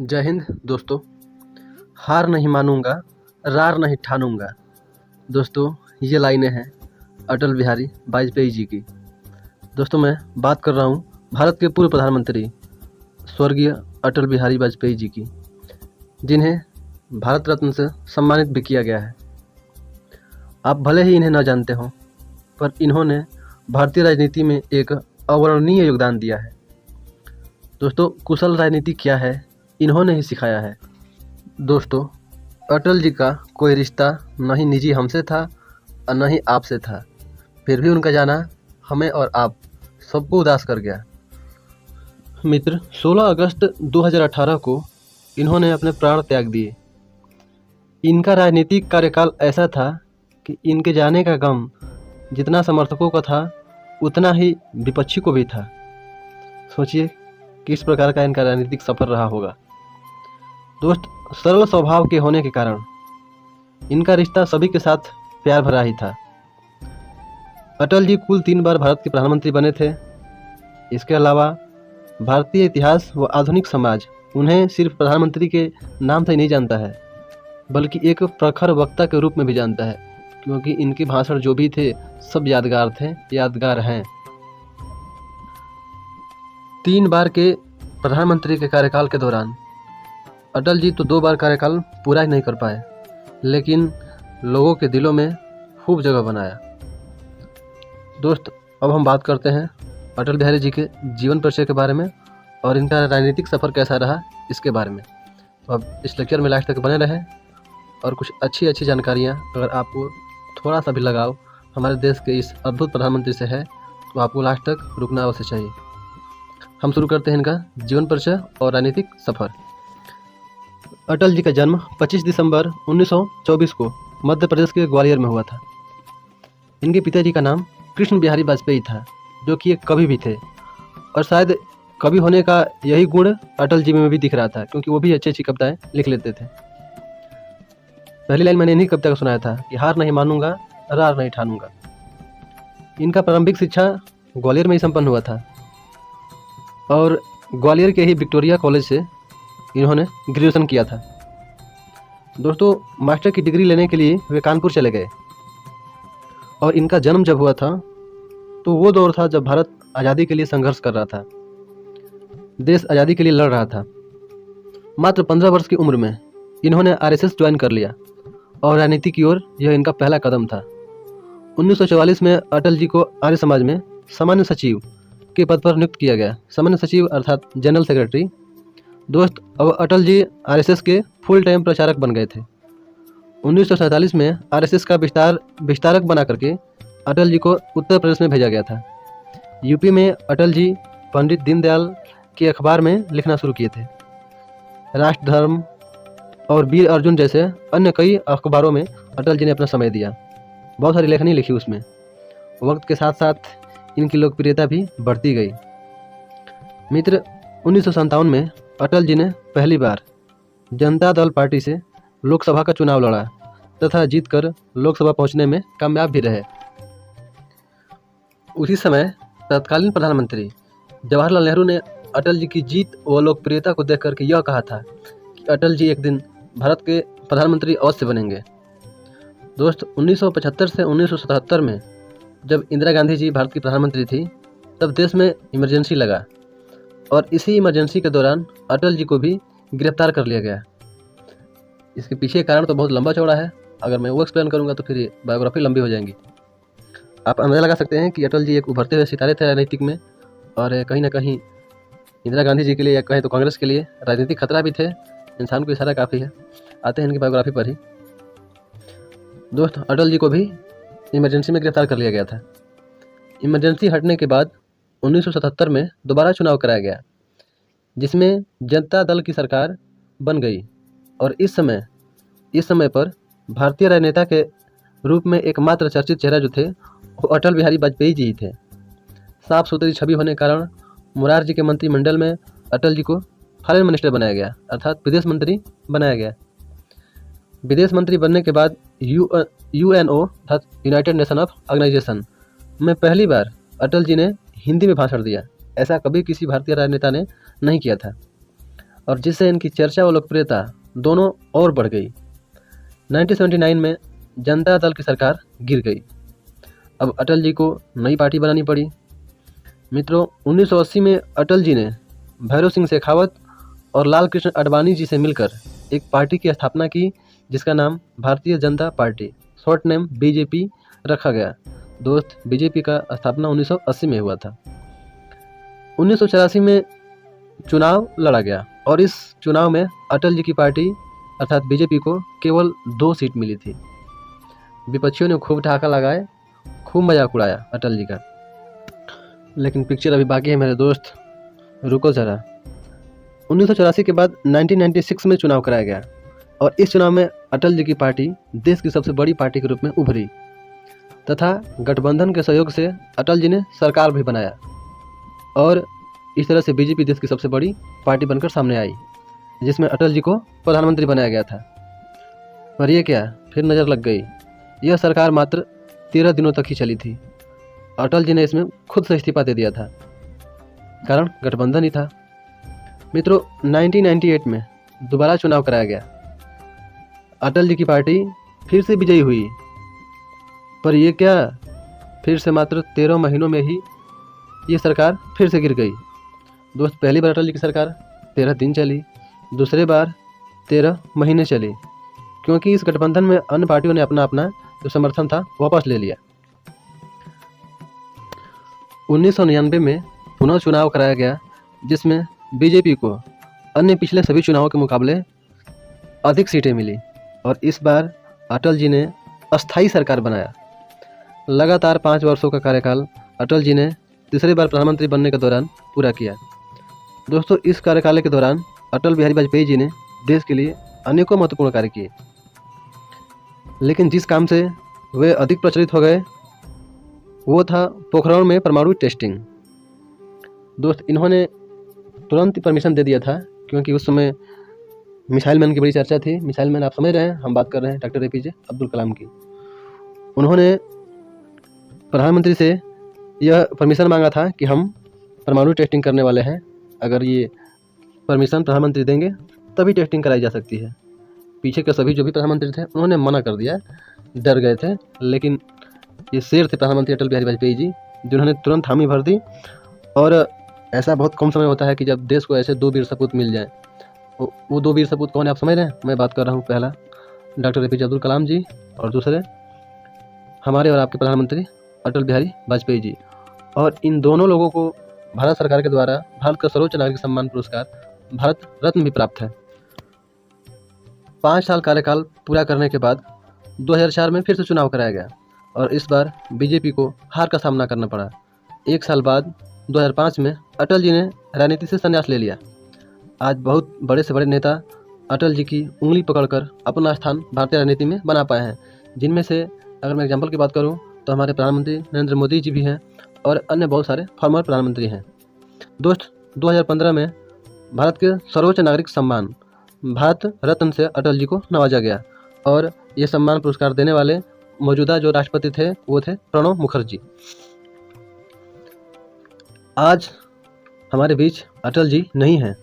जय हिंद दोस्तों। हार नहीं मानूंगा, रार नहीं ठानूंगा। दोस्तों, ये लाइनें हैं अटल बिहारी वाजपेयी जी की। दोस्तों, मैं बात कर रहा हूँ भारत के पूर्व प्रधानमंत्री स्वर्गीय अटल बिहारी वाजपेयी जी की, जिन्हें भारत रत्न से सम्मानित भी किया गया है। आप भले ही इन्हें न जानते हों, पर इन्होंने भारतीय राजनीति में एक अवर्णनीय योगदान दिया है। दोस्तों, कुशल राजनीति क्या है, इन्होंने ही सिखाया है। दोस्तों, अटल जी का कोई रिश्ता न ही निजी हमसे था और न ही आपसे था, फिर भी उनका जाना हमें और आप सबको उदास कर गया। मित्र, 16 अगस्त 2018 को इन्होंने अपने प्राण त्याग दिए। इनका राजनीतिक कार्यकाल ऐसा था कि इनके जाने का गम जितना समर्थकों का था, उतना ही विपक्षी को भी था। सोचिए किस प्रकार का इनका राजनीतिक सफर रहा होगा। दोस्त, सरल स्वभाव के होने के कारण इनका रिश्ता सभी के साथ प्यार भरा ही था। अटल जी कुल 3 बार भारत के प्रधानमंत्री बने थे। इसके अलावा भारतीय इतिहास व आधुनिक समाज उन्हें सिर्फ प्रधानमंत्री के नाम से ही नहीं जानता है, बल्कि एक प्रखर वक्ता के रूप में भी जानता है, क्योंकि इनके भाषण जो भी थे सब यादगार थे, यादगार हैं। 3 बार के प्रधानमंत्री के कार्यकाल के दौरान अटल जी तो 2 बार कार्यकाल पूरा ही नहीं कर पाए, लेकिन लोगों के दिलों में खूब जगह बनाया। दोस्त, अब हम बात करते हैं अटल बिहारी जी के जीवन परिचय के बारे में और इनका राजनीतिक सफ़र कैसा रहा इसके बारे में। तो अब इस लेक्चर में लास्ट तक बने रहें और कुछ अच्छी जानकारियाँ अगर आपको थोड़ा सा भी लगाव हमारे देश के इस अद्भुत प्रधानमंत्री से है, तो आपको लास्ट तक रुकना अवश्य चाहिए। हम शुरू करते हैं इनका जीवन परिचय और राजनीतिक सफ़र। अटल जी का जन्म 25 दिसंबर 1924 को मध्य प्रदेश के ग्वालियर में हुआ था। इनके पिताजी का नाम कृष्ण बिहारी वाजपेयी था, जो कि एक कवि भी थे, और शायद कवि होने का यही गुण अटल जी में भी दिख रहा था, क्योंकि वो भी अच्छी कविताएं लिख लेते थे। पहली लाइन मैंने इन्हीं कविता का सुनाया था कि हार नहीं मानूंगा, रार नहीं ठानूंगा। इनका प्रारंभिक शिक्षा ग्वालियर में ही संपन्न हुआ था और ग्वालियर के ही विक्टोरिया कॉलेज से इन्होंने ग्रेजुएशन किया था। दोस्तों, मास्टर की डिग्री लेने के लिए वे कानपुर चले गए, और इनका जन्म जब हुआ था तो वो दौर था जब भारत आज़ादी के लिए संघर्ष कर रहा था, देश आज़ादी के लिए लड़ रहा था। मात्र 15 वर्ष की उम्र में इन्होंने आरएसएस ज्वाइन कर लिया और राजनीति की ओर यह इनका पहला कदम था। 1944 में अटल जी को आर्य समाज में सामान्य सचिव के पद पर नियुक्त किया गया। सामान्य सचिव अर्थात जनरल सेक्रेटरी। दोस्त, अब अटल जी आरएसएस के फुल टाइम प्रचारक बन गए थे। 1947 में आरएसएस का विस्तारक बना करके अटल जी को उत्तर प्रदेश में भेजा गया था। यूपी में अटल जी पंडित दीनदयाल के अखबार में लिखना शुरू किए थे। राष्ट्र धर्म और वीर अर्जुन जैसे अन्य कई अखबारों में अटल जी ने अपना समय दिया। बहुत सारी लेखनी लिखी उसमें। वक्त के साथ साथ इनकी लोकप्रियता भी बढ़ती गई। मित्र, 1957 में अटल जी ने पहली बार जनता दल पार्टी से लोकसभा का चुनाव लड़ा तथा जीतकर लोकसभा पहुंचने में कामयाब भी रहे। उसी समय तत्कालीन प्रधानमंत्री जवाहरलाल नेहरू ने अटल जी की जीत व लोकप्रियता को देख करके यह कहा था कि अटल जी एक दिन भारत के प्रधानमंत्री अवश्य बनेंगे। दोस्त, 1975 से 1977 में जब इंदिरा गांधी जी भारत की प्रधानमंत्री थी, तब देश में इमरजेंसी लगा, और इसी इमरजेंसी के दौरान अटल जी को भी गिरफ्तार कर लिया गया। इसके पीछे कारण तो बहुत लंबा चौड़ा है, अगर मैं वो एक्सप्लेन करूंगा तो फिर ये बायोग्राफी लंबी हो जाएंगी। आप अंदाजा लगा सकते हैं कि अटल जी एक उभरते हुए सितारे थे राजनीतिक में, और कहीं ना कहीं इंदिरा गांधी जी के लिए या कहें तो कांग्रेस के लिए राजनीतिक खतरा भी थे। इंसान को इशारा काफ़ी है। आते हैं इनकी बायोग्राफी पर ही। दोस्त, अटल जी को भी इमरजेंसी में गिरफ्तार कर लिया गया था। इमरजेंसी हटने के बाद 1977 में दोबारा चुनाव कराया गया, जिसमें जनता दल की सरकार बन गई, और इस समय पर भारतीय राजनेता के रूप में एकमात्र चर्चित चेहरा जो थे वो अटल बिहारी वाजपेयी जी ही थे। साफ सुथरी छवि होने के कारण मुरार जी के मंत्रिमंडल में अटल जी को फॉरेन मिनिस्टर बनाया गया, अर्थात विदेश मंत्री बनाया गया। विदेश मंत्री बनने के बाद यूएनओ अर्थात यूनाइटेड नेशन ऑफ ऑर्गेनाइजेशन में पहली बार अटल जी ने हिंदी में भाषण दिया। ऐसा कभी किसी भारतीय राजनेता ने नहीं किया था। और जिससे इनकी चर्चा और लोकप्रियता दोनों और बढ़ गई। 1979 में जनता दल की सरकार गिर गई। अब अटल जी को नई पार्टी बनानी पड़ी। मित्रों, 1980 में अटल जी ने भैरव सिंह शेखावत और लाल कृष्ण आडवाणी जी से मिलकर एक पार्टी की स्थापना की, जिसका नाम Bharatiya Janata party, short name BJP रखा गया। दोस्त, बीजेपी का स्थापना 1980 में हुआ था। 1984 में चुनाव लड़ा गया और इस चुनाव में अटल जी की पार्टी अर्थात बीजेपी को केवल 2 सीट मिली थी। विपक्षियों ने खूब ठहाका लगाए, खूब मजाक उड़ाया अटल जी का। लेकिन पिक्चर अभी बाकी है मेरे दोस्त, रुको ज़रा। 1984 के बाद 1996 में चुनाव कराया गया और इस चुनाव में अटल जी की पार्टी देश की सबसे बड़ी पार्टी के रूप में उभरी तथा गठबंधन के सहयोग से अटल जी ने सरकार भी बनाया और इस तरह से बीजेपी देश की सबसे बड़ी पार्टी बनकर सामने आई, जिसमें अटल जी को प्रधानमंत्री बनाया गया था। पर यह क्या, फिर नज़र लग गई। यह सरकार मात्र 13 दिनों तक ही चली थी। अटल जी ने इसमें खुद से इस्तीफा दे दिया था, कारण गठबंधन ही था। मित्रों, 1998 में दोबारा चुनाव कराया गया। अटल जी की पार्टी फिर से विजयी हुई, पर यह क्या, फिर से मात्र 13 महीनों में ही ये सरकार फिर से गिर गई। दोस्त, पहली बार अटल जी की सरकार 13 दिन चली, दूसरे बार 13 महीने चली, क्योंकि इस गठबंधन में अन्य पार्टियों ने अपना अपना जो समर्थन था वापस ले लिया। 1999 में पुनः चुनाव कराया गया, जिसमें बीजेपी को अन्य पिछले सभी चुनावों के मुकाबले अधिक सीटें मिली और इस बार अटल जी ने अस्थायी सरकार बनाया। लगातार 5 वर्षों का कार्यकाल अटल जी ने तीसरी बार प्रधानमंत्री बनने के दौरान पूरा किया। दोस्तों, इस कार्यकाल के दौरान अटल बिहारी वाजपेयी जी ने देश के लिए अनेकों महत्वपूर्ण कार्य किए, लेकिन जिस काम से वे अधिक प्रचलित हो गए वो था पोखरण में परमाणु टेस्टिंग। दोस्त, इन्होंने तुरंत परमिशन दे दिया था, क्योंकि उस समय मिसाइल मैन की बड़ी चर्चा थी। मिसाइल मैन आप समझ रहे हैं, हम बात कर रहे हैं डॉक्टर APJ अब्दुल कलाम की। उन्होंने प्रधानमंत्री से यह परमिशन मांगा था कि हम परमाणु टेस्टिंग करने वाले हैं, अगर ये परमिशन प्रधानमंत्री देंगे तभी टेस्टिंग कराई जा सकती है। पीछे के सभी जो भी प्रधानमंत्री थे उन्होंने मना कर दिया, डर गए थे, लेकिन ये शेर थे प्रधानमंत्री अटल बिहारी वाजपेयी जी, जिन्होंने तुरंत हामी भर दी। और ऐसा बहुत कम समय होता है कि जब देश को ऐसे 2 वीर सपूत मिल जाए। वो 2 वीर सपूत कौन है आप समझ रहे हैं? मैं बात कर रहा हूँ, पहला डॉक्टर APJ अब्दुल कलाम जी और दूसरे हमारे और आपके प्रधानमंत्री अटल बिहारी वाजपेयी जी। और इन दोनों लोगों को भारत सरकार के द्वारा भारत का सर्वोच्च नागरिक सम्मान पुरस्कार भारत रत्न भी प्राप्त है। 5 साल कार्यकाल पूरा करने के बाद 2004 में फिर से चुनाव कराया गया और इस बार बीजेपी को हार का सामना करना पड़ा। 1 साल बाद 2005 में अटल जी ने राजनीति से संन्यास ले लिया। आज बहुत बड़े से बड़े नेता अटल जी की उंगली पकड़कर अपना स्थान भारतीय राजनीति में बना पाए हैं, जिनमें से अगर मैं एग्जाम्पल की बात करूं तो हमारे प्रधानमंत्री नरेंद्र मोदी जी भी हैं और अन्य बहुत सारे फॉर्मर प्रधानमंत्री हैं। दोस्त, 2015 में भारत के सर्वोच्च नागरिक सम्मान भारत रत्न से अटल जी को नवाजा गया और ये सम्मान पुरस्कार देने वाले मौजूदा जो राष्ट्रपति थे वो थे प्रणब मुखर्जी। आज हमारे बीच अटल जी नहीं हैं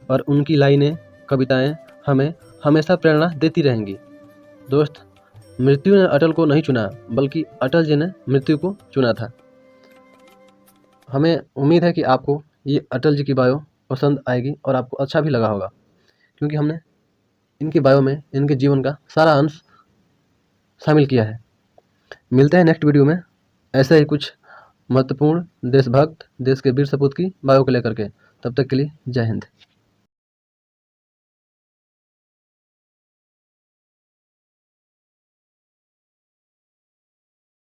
और उनकी लाइनें, कविताएं हमें हमेशा प्रेरणा देती रहेंगी। दोस्त, मृत्यु ने अटल को नहीं चुना, बल्कि अटल जी ने मृत्यु को चुना था। हमें उम्मीद है कि आपको ये अटल जी की बायो पसंद आएगी और आपको अच्छा भी लगा होगा, क्योंकि हमने इनकी बायो में इनके जीवन का सारा अंश शामिल किया है। मिलते हैं नेक्स्ट वीडियो में ऐसे ही कुछ महत्वपूर्ण देशभक्त, देश के वीर सपूत की बायो को लेकर के। तब तक के लिए जय हिंद।